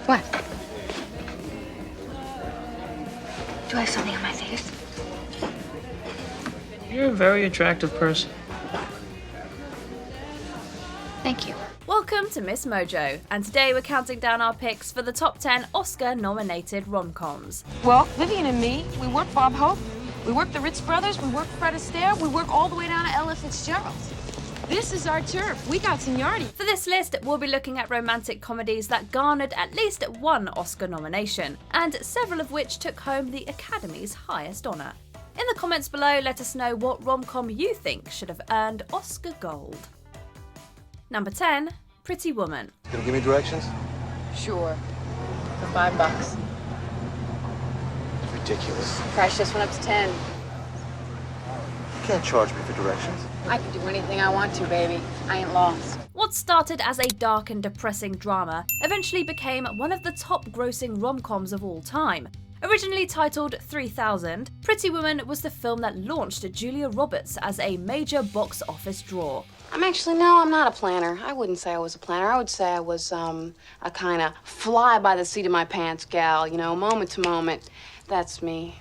What? Do I have something on my face? You're a very attractive person. Thank you. Welcome to MsMojo, and today we're counting down our picks for the top 10 Oscar-nominated rom-coms. Well, Vivian and me, we work Bob Hope, we work the Ritz Brothers, we work Fred Astaire, we work all the way down to Ella Fitzgerald. This is our turf. We got seniority. For this list, we'll be looking at romantic comedies that garnered at least one Oscar nomination, and several of which took home the Academy's highest honour. In the comments below, let us know what rom-com you think should have earned Oscar gold. Number 10, Pretty Woman. Gonna give me directions? Sure. For $5. Ridiculous. Price just went up to 10. You can't charge me for directions. I can do anything I want to, baby. I ain't lost. What started as a dark and depressing drama eventually became one of the top-grossing rom-coms of all time. Originally titled 3000, Pretty Woman was the film that launched Julia Roberts as a major box office draw. I'm not a planner. I wouldn't say I was a planner. I would say I was a kind of fly by the seat of my pants gal, you know, moment to moment. That's me.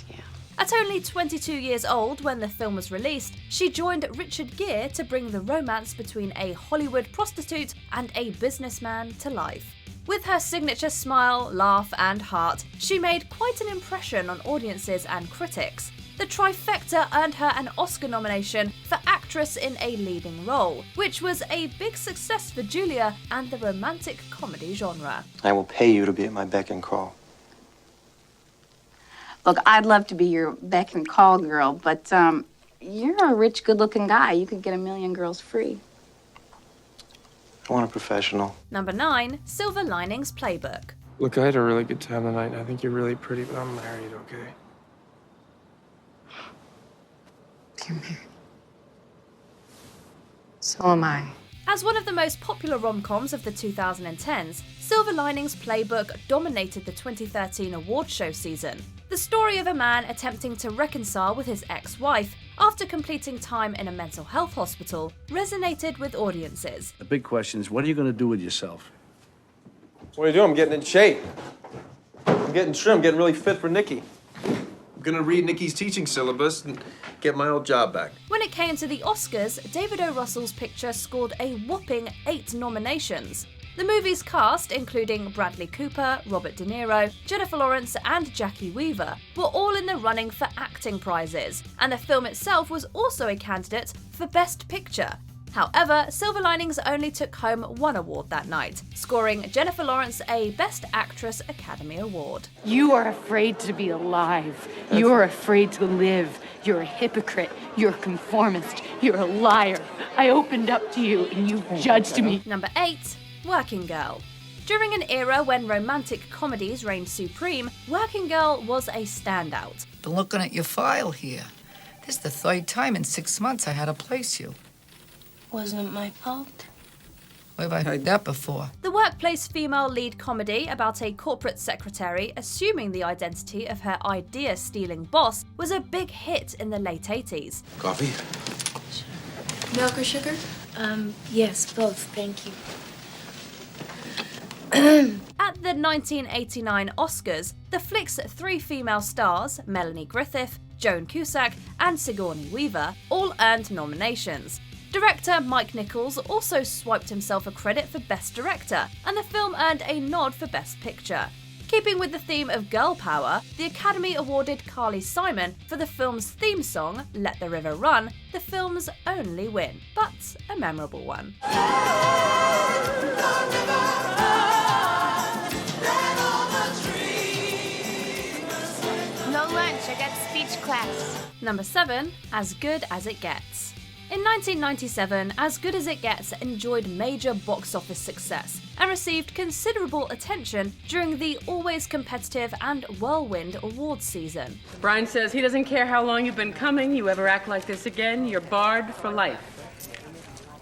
Yeah. At only 22 years old when the film was released, she joined Richard Gere to bring the romance between a Hollywood prostitute and a businessman to life. With her signature smile, laugh and heart, she made quite an impression on audiences and critics. The trifecta earned her an Oscar nomination for actress in a leading role, which was a big success for Julia and the romantic comedy genre. I will pay you to be at my beck and call. Look, I'd love to be your beck and call girl, but you're a rich, good-looking guy. You could get a million girls free. I want a professional. Number 9, Silver Linings Playbook. Look, I had a really good time tonight. I think you're really pretty, but I'm married, okay? You're married. So am I. As one of the most popular rom-coms of the 2010s, Silver Linings Playbook dominated the 2013 award show season. The story of a man attempting to reconcile with his ex-wife after completing time in a mental health hospital resonated with audiences. The big question is, what are you going to do with yourself? What are you doing? I'm getting in shape. I'm getting trim, getting really fit for Nikki. I'm gonna read Nikki's teaching syllabus and get my old job back. When it came to the Oscars, David O. Russell's picture scored a whopping 8 nominations. The movie's cast, including Bradley Cooper, Robert De Niro, Jennifer Lawrence and Jackie Weaver, were all in the running for acting prizes, and the film itself was also a candidate for Best Picture. However, Silver Linings only took home one award that night, scoring Jennifer Lawrence a Best Actress Academy Award. You are afraid to be alive. You're afraid to live. You're a hypocrite. You're a conformist. You're a liar. I opened up to you and you judged me. Number 8, Working Girl. During an era when romantic comedies reigned supreme, Working Girl was a standout. Been looking at your file here. This is the 3rd time in 6 months I had to place you. Wasn't it my fault? Where have I heard that before? The workplace female lead comedy about a corporate secretary assuming the identity of her idea-stealing boss was a big hit in the late 80s. Coffee? Milk or sugar? Yes, both, thank you. At the 1989 Oscars, the flick's 3 female stars, Melanie Griffith, Joan Cusack, and Sigourney Weaver, all earned nominations. Director Mike Nichols also swiped himself a credit for Best Director, and the film earned a nod for Best Picture. Keeping with the theme of girl power, the Academy awarded Carly Simon for the film's theme song, Let the River Run, the film's only win, but a memorable one. No lunch, I got speech class. Number 7, As Good as It Gets. In 1997, As Good as It Gets enjoyed major box office success and received considerable attention during the always competitive and whirlwind awards season. Brian says he doesn't care how long you've been coming. You ever act like this again, you're barred for life.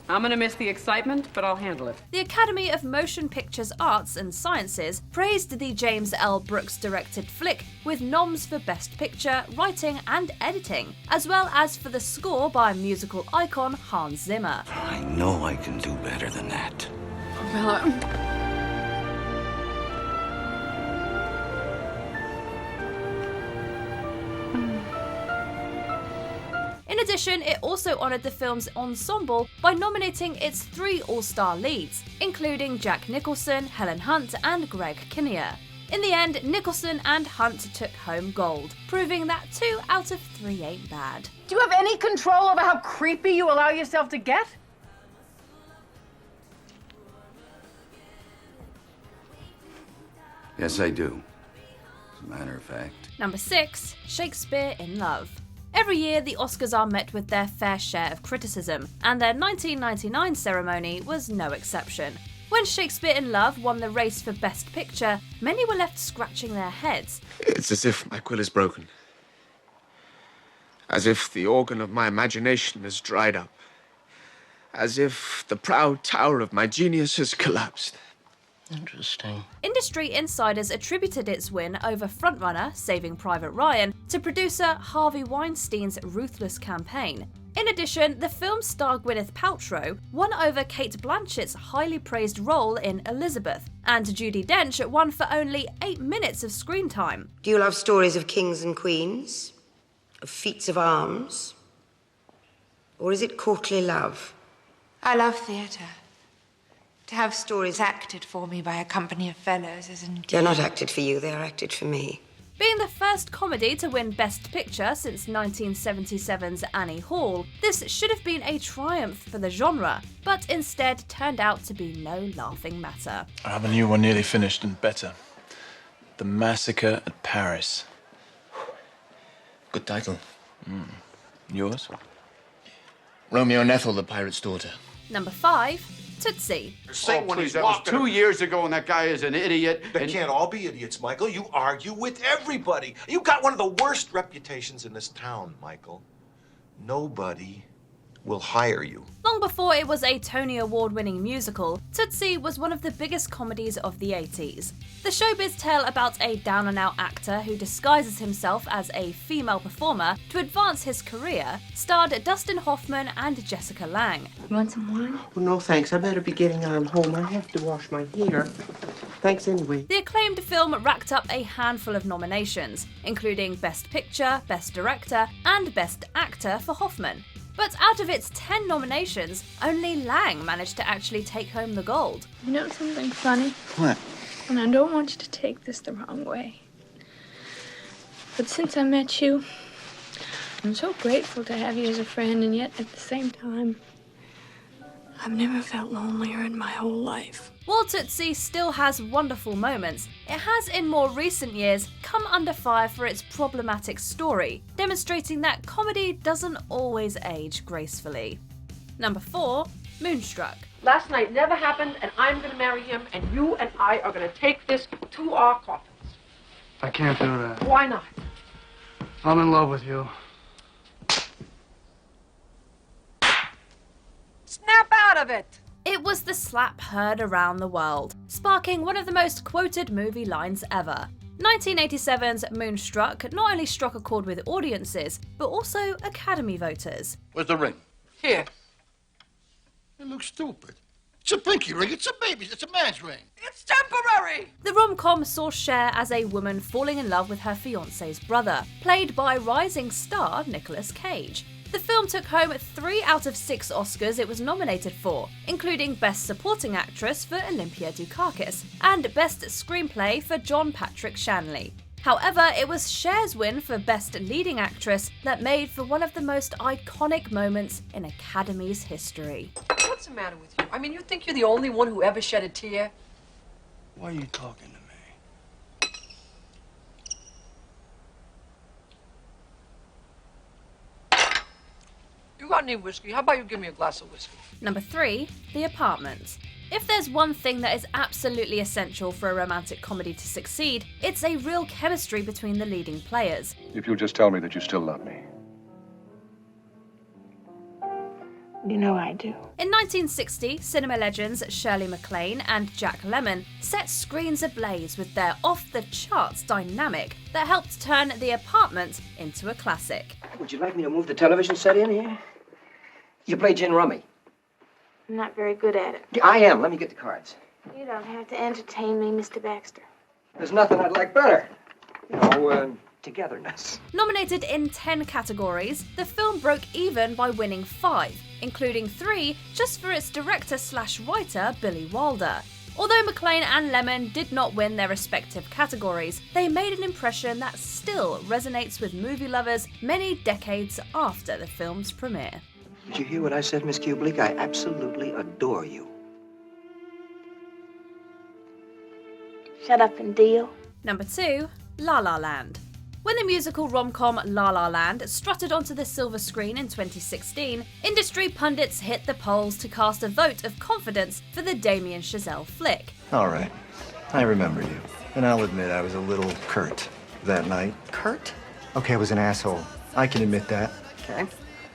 I'm gonna miss the excitement, but I'll handle it. The Academy of Motion Pictures Arts and Sciences praised the James L. Brooks directed flick with noms for Best Picture, Writing and Editing, as well as for the score by musical icon Hans Zimmer. I know I can do better than that. Bella. addition, it also honoured the film's ensemble by nominating its 3 all-star leads, including Jack Nicholson, Helen Hunt, and Greg Kinnear. In the end, Nicholson and Hunt took home gold, proving that 2 out of 3 ain't bad. Do you have any control over how creepy you allow yourself to get? Yes, I do. As a matter of fact. Number 6, Shakespeare in Love. Every year, the Oscars are met with their fair share of criticism, and their 1999 ceremony was no exception. When Shakespeare in Love won the race for Best Picture, many were left scratching their heads. It's as if my quill is broken. As if the organ of my imagination has dried up. As if the proud tower of my genius has collapsed. Interesting. Industry insiders attributed its win over frontrunner Saving Private Ryan to producer Harvey Weinstein's ruthless campaign. In addition, the film's star Gwyneth Paltrow won over Cate Blanchett's highly praised role in Elizabeth, and Judi Dench won for only 8 minutes of screen time. Do you love stories of kings and queens? Of feats of arms? Or is it courtly love? I love theatre. To have stories acted for me by a company of fellows is indeed... They're not acted for you, they're acted for me. Being the first comedy to win Best Picture since 1977's Annie Hall, this should have been a triumph for the genre, but instead turned out to be no laughing matter. I have a new one nearly finished and better. The Massacre at Paris. Good title. Yours? Romeo and Ethel, the pirate's daughter. Number 5, Tootsie. Say when he's That was 2 years ago, and that guy is an idiot. They can't all be idiots, Michael. You argue with everybody. You got one of the worst reputations in this town, Michael. Nobody will hire you. Long before it was a Tony Award-winning musical, Tootsie was one of the biggest comedies of the 80s. The showbiz tale about a down-and-out actor who disguises himself as a female performer to advance his career starred Dustin Hoffman and Jessica Lange. You want some wine? Well, no thanks. I better be getting on home. I have to wash my hair. Thanks anyway. The acclaimed film racked up a handful of nominations, including Best Picture, Best Director, and Best Actor for Hoffman. But out of its 10 nominations, only Lange managed to actually take home the gold. You know something funny? What? And I don't want you to take this the wrong way. But since I met you, I'm so grateful to have you as a friend, and yet at the same time, I've never felt lonelier in my whole life. While Tootsie still has wonderful moments, it has in more recent years come under fire for its problematic story, demonstrating that comedy doesn't always age gracefully. Number 4, Moonstruck. Last night never happened, and I'm going to marry him, and you and I are going to take this to our coffins. I can't do that. Why not? I'm in love with you. Snap out of it! It was the slap heard around the world, sparking one of the most quoted movie lines ever. 1987's Moonstruck not only struck a chord with audiences, but also Academy voters. Where's the ring? Here. It looks stupid. It's a pinky ring. It's a baby's. It's a man's ring. It's temporary! The rom-com saw Cher as a woman falling in love with her fiancé's brother, played by rising star Nicolas Cage. The film took home 3 out of 6 Oscars it was nominated for, including Best Supporting Actress for Olympia Dukakis and Best Screenplay for John Patrick Shanley. However, it was Cher's win for Best Leading Actress that made for one of the most iconic moments in Academy's history. What's the matter with you? I mean, you think you're the only one who ever shed a tear? Why are you talking to me? You got any whiskey? How about you give me a glass of whiskey? Number 3, The Apartment. If there's one thing that is absolutely essential for a romantic comedy to succeed, it's a real chemistry between the leading players. If you'll just tell me that you still love me. You know I do. In 1960, cinema legends Shirley MacLaine and Jack Lemmon set screens ablaze with their off-the-charts dynamic that helped turn The Apartment into a classic. Would you like me to move the television set in here? You play gin rummy. I'm not very good at it. I am. Let me get the cards. You don't have to entertain me, Mr. Baxter. There's nothing I'd like better. You know, togetherness. Nominated in 10 categories, the film broke even by winning 5, including 3 just for its director/writer Billy Wilder. Although McClane and Lemon did not win their respective categories, they made an impression that still resonates with movie lovers many decades after the film's premiere. Did you hear what I said, Miss Kubelik? I absolutely adore you. Shut up and deal. Number 2, La La Land. When the musical rom-com La La Land strutted onto the silver screen in 2016, industry pundits hit the polls to cast a vote of confidence for the Damien Chazelle flick. All right, I remember you. And I'll admit I was a little curt that night. Curt? Okay, I was an asshole. I can admit that. Okay.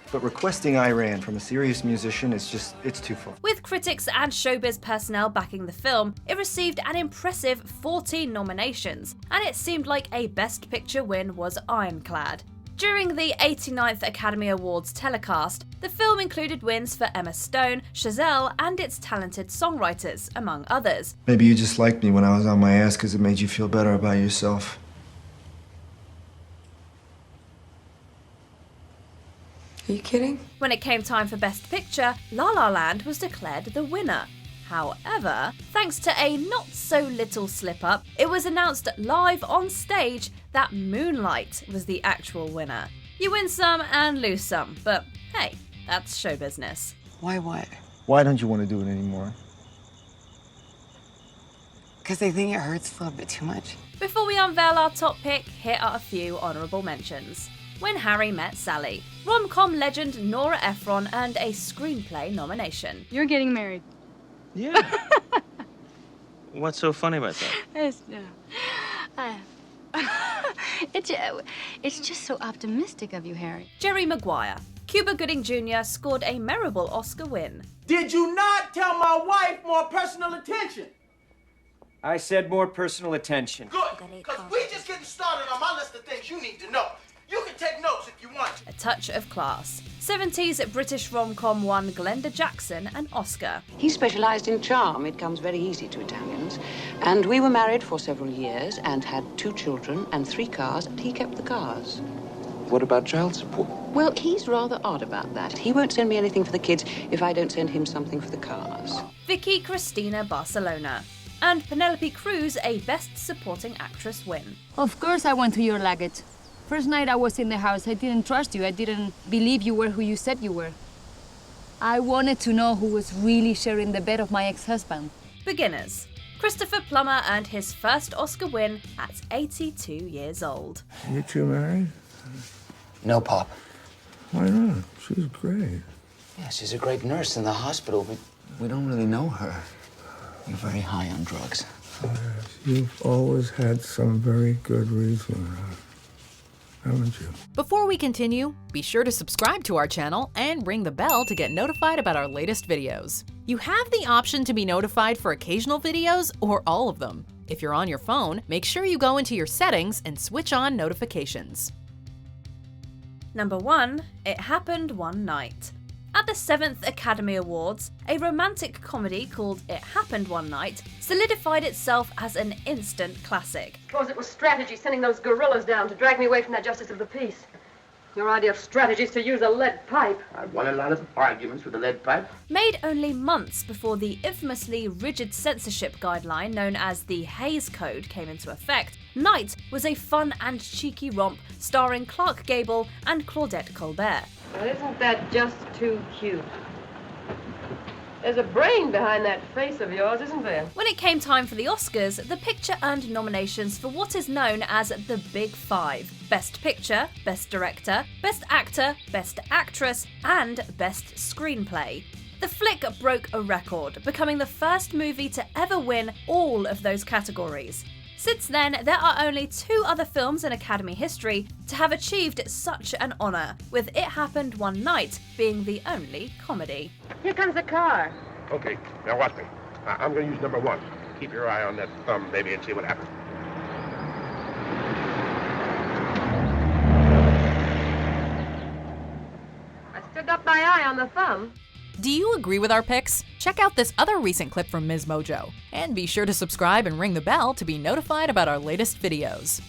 But requesting Iran from a serious musician is just, it's too far. With critics and showbiz personnel backing the film, it received an impressive 14 nominations, and it seemed like a Best Picture win was ironclad. During the 89th Academy Awards telecast, the film included wins for Emma Stone, Chazelle, and its talented songwriters, among others. Maybe you just liked me when I was on my ass because it made you feel better about yourself. Are you kidding? When it came time for Best Picture, La La Land was declared the winner. However, thanks to a not-so-little slip-up, it was announced live on stage that Moonlight was the actual winner. You win some and lose some, but hey, that's show business. Why? Why don't you want to do it anymore? Because they think it hurts a little bit too much. Before we unveil our top pick, here are a few honourable mentions. When Harry Met Sally, rom-com legend Nora Ephron earned a screenplay nomination. You're getting married. Yeah. What's so funny about that? It's just so optimistic of you, Harry. Jerry Maguire, Cuba Gooding Jr. scored a memorable Oscar win. Did you not tell my wife more personal attention? I said more personal attention. Good, because we just getting started on my list of things you need to know. You can take notes if you want. A touch of class. 70s British rom-com won Glenda Jackson an Oscar. He specialized in charm. It comes very easy to Italians. And we were married for several years and had 2 children and 3 cars, and he kept the cars. What about child support? Well, he's rather odd about that. He won't send me anything for the kids if I don't send him something for the cars. Vicky Cristina Barcelona. And Penelope Cruz a Best Supporting Actress win. Of course I went through your luggage. First night I was in the house, I didn't trust you. I didn't believe you were who you said you were. I wanted to know who was really sharing the bed of my ex-husband. Beginners. Christopher Plummer earned his first Oscar win at 82 years old. You two married? No, Pop. Why not? She's great. Yeah, she's a great nurse in the hospital, but we don't really know her. You're very high on drugs. Yes, you've always had some very good reason, haven't you? Before we continue, be sure to subscribe to our channel and ring the bell to get notified about our latest videos. You have the option to be notified for occasional videos or all of them. If you're on your phone, make sure you go into your settings and switch on notifications. Number 1, It Happened One Night. At the 7th Academy Awards, a romantic comedy called It Happened One Night solidified itself as an instant classic. Suppose it was strategy sending those gorillas down to drag me away from that justice of the peace. Your idea of strategy is to use a lead pipe. I won a lot of arguments with a lead pipe. Made only months before the infamously rigid censorship guideline known as the Hays Code came into effect, Night was a fun and cheeky romp starring Clark Gable and Claudette Colbert. Well, isn't that just too cute? There's a brain behind that face of yours, isn't there? When it came time for the Oscars, the picture earned nominations for what is known as the Big Five: Best Picture, Best Director, Best Actor, Best Actress, and Best Screenplay. The flick broke a record, becoming the first movie to ever win all of those categories. Since then, there are only 2 other films in Academy history to have achieved such an honour, with It Happened One Night being the only comedy. Here comes the car. Okay, now watch me. I'm going to use number 1. Keep your eye on that thumb, baby, and see what happens. I still got my eye on the thumb. Do you agree with our picks? Check out this other recent clip from MsMojo. And be sure to subscribe and ring the bell to be notified about our latest videos.